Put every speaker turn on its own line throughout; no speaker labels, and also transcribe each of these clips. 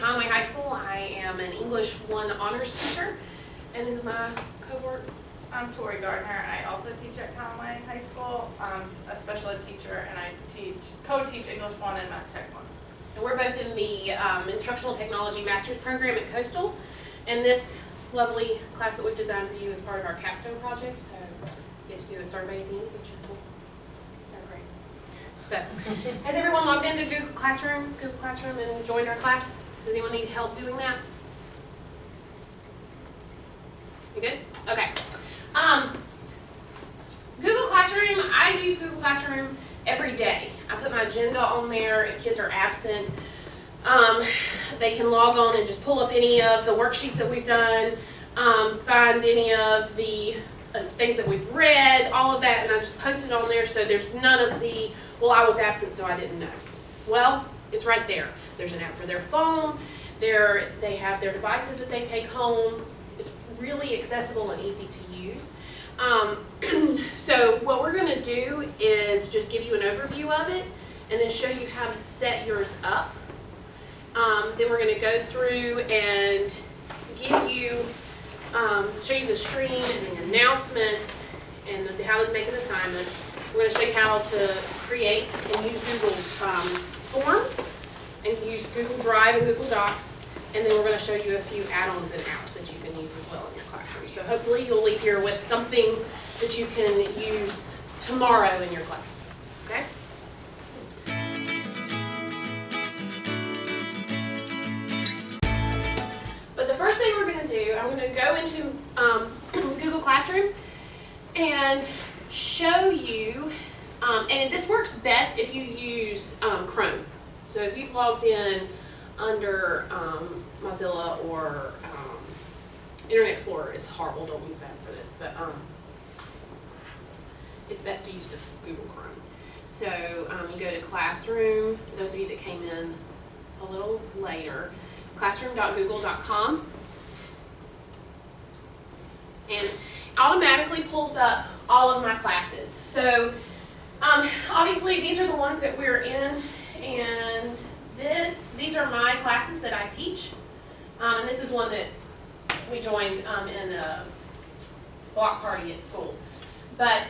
Conway High School. I am an English 1 honors teacher, and this is my cohort.
I'm Tori Gardner. I also teach at Conway High School. I'm a special ed teacher, and I co-teach English 1 and Math Tech 1.
And we're both in the Instructional Technology Master's Program at Coastal. And this lovely class that we've designed for you is part of our capstone project. So you get to do a survey at the end, which is great. But has everyone logged into Google Classroom and joined our class? Does anyone need help doing that? You good? Okay. Google Classroom, I use Google Classroom every day. I put my agenda on there. If kids are absent, they can log on and just pull up any of the worksheets that we've done, find any of the things that we've read, all of that, and I just post it on there so there's none of the, well, I was absent so I didn't know. Well, it's right there. There's an app for their phone. They have their devices that they take home. It's really accessible and easy to use. So what we're going to do is just give you an overview of it and then show you how to set yours up. Then we're going to go through and give you, show you the stream and the announcements and how to make an assignment. We're going to show you how to create and use Google Forms and use Google Drive and Google Docs. And then we're going to show you a few add-ons and apps that you can use as well in your classroom. So hopefully you'll leave here with something that you can use tomorrow in your class. Okay? But the first thing we're going to do, I'm going to go into Google Classroom and show you, and this works best if you use Chrome. So if you've logged in under Mozilla or Internet Explorer is horrible, don't use that for this, but it's best to use the Google Chrome. So you go to Classroom, for those of you that came in a little later, it's classroom.google.com, and automatically pulls up all of my classes. So obviously these are the ones that we're in, and these are my classes that I teach, and this is one that we joined in a block party at school. But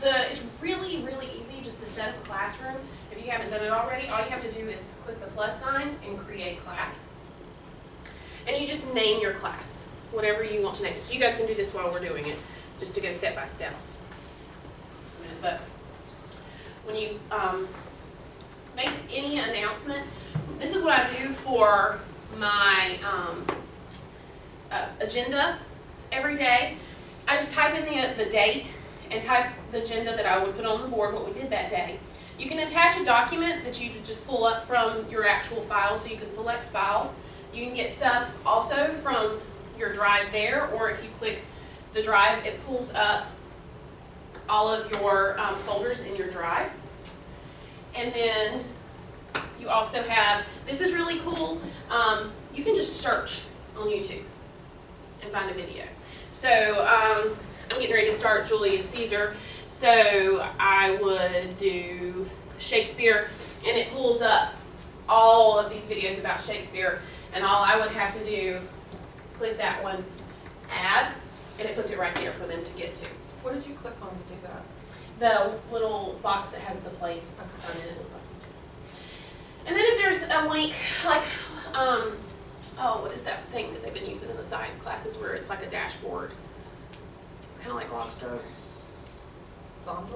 it's really, really easy just to set up a classroom. If you haven't done it already, all you have to do is click the plus sign and create class. And you just name your class, whatever you want to name it. So you guys can do this while we're doing it, just to go step by step. But when you make any announcement, this is what I do for my agenda every day. I just type in the date and type the agenda that I would put on the board, what we did that day. You can attach a document that you just pull up from your actual file, so you can select files. You can get stuff also from your drive there, or if you click the drive, it pulls up all of your folders in your drive. And then you also have, this is really cool, you can just search on YouTube and find a video. So I'm getting ready to start Julius Caesar, so I would do Shakespeare, and it pulls up all of these videos about Shakespeare, and all I would have to do, click that one, add, and it puts it right there for them to get to.
What did you click on to do that?
The little box that has the play on it, it looks like. And then if there's a link, like, oh, what is that thing that they've been using in the science classes where it's like a dashboard? It's kind of like Lobster.
Zombie?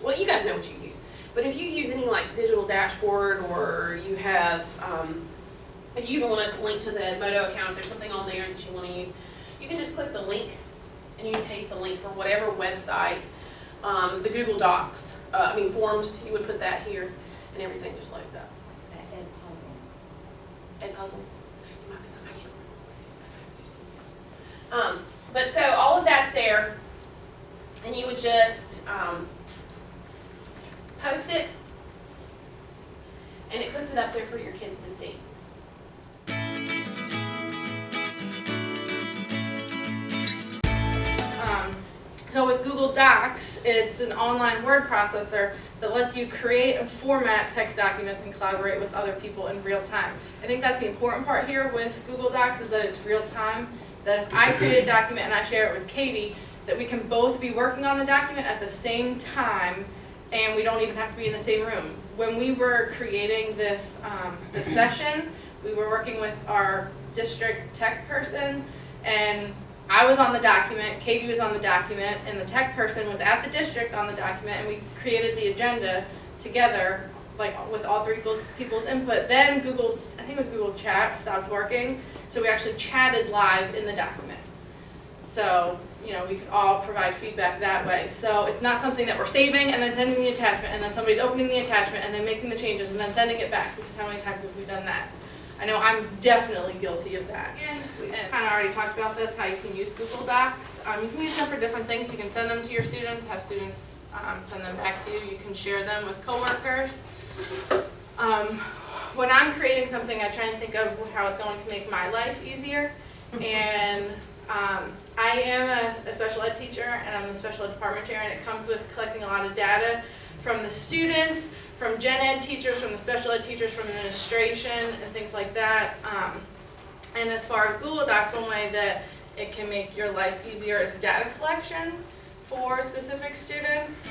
Well, you guys know what you use. But if you use any like digital dashboard, or you have, if you even want to link to the Moto account, if there's something on there that you want to use, you can just click the link and you can paste the link for whatever website, the Google Docs, Forms, you would put that here, and everything just loads up. Edpuzzle. It might be something I can't remember. But so all of that's there, and you would just post it, and it puts it up there for your kids to see. So with Google Docs,
It's an online word processor that lets you create and format text documents and collaborate with other people in real time. I think that's the important part here with Google Docs, is that it's real time. That if I create a document and I share it with Katie, that we can both be working on the document at the same time, and we don't even have to be in the same room. When we were creating this session, we were working with our district tech person, and I was on the document, Katie was on the document, and the tech person was at the district on the document, and we created the agenda together, like with all three people's input. Then Google, I think it was Google Chat, stopped working, so we actually chatted live in the document. So, you know, we could all provide feedback that way. So it's not something that we're saving and then sending the attachment, and then somebody's opening the attachment and then making the changes and then sending it back, because how many times have we done that? I know I'm definitely guilty of that.
Yeah.
We kind of already talked about this, how you can use Google Docs. You can use them for different things. You can send them to your students, have students send them back to you. You can share them with coworkers. When I'm creating something, I try and think of how it's going to make my life easier. And I am a special ed teacher, and I'm the special ed department chair, and it comes with collecting a lot of data from the students, from gen ed teachers, from the special ed teachers, from administration, and things like that. And as far as Google Docs, one way that it can make your life easier is data collection for specific students.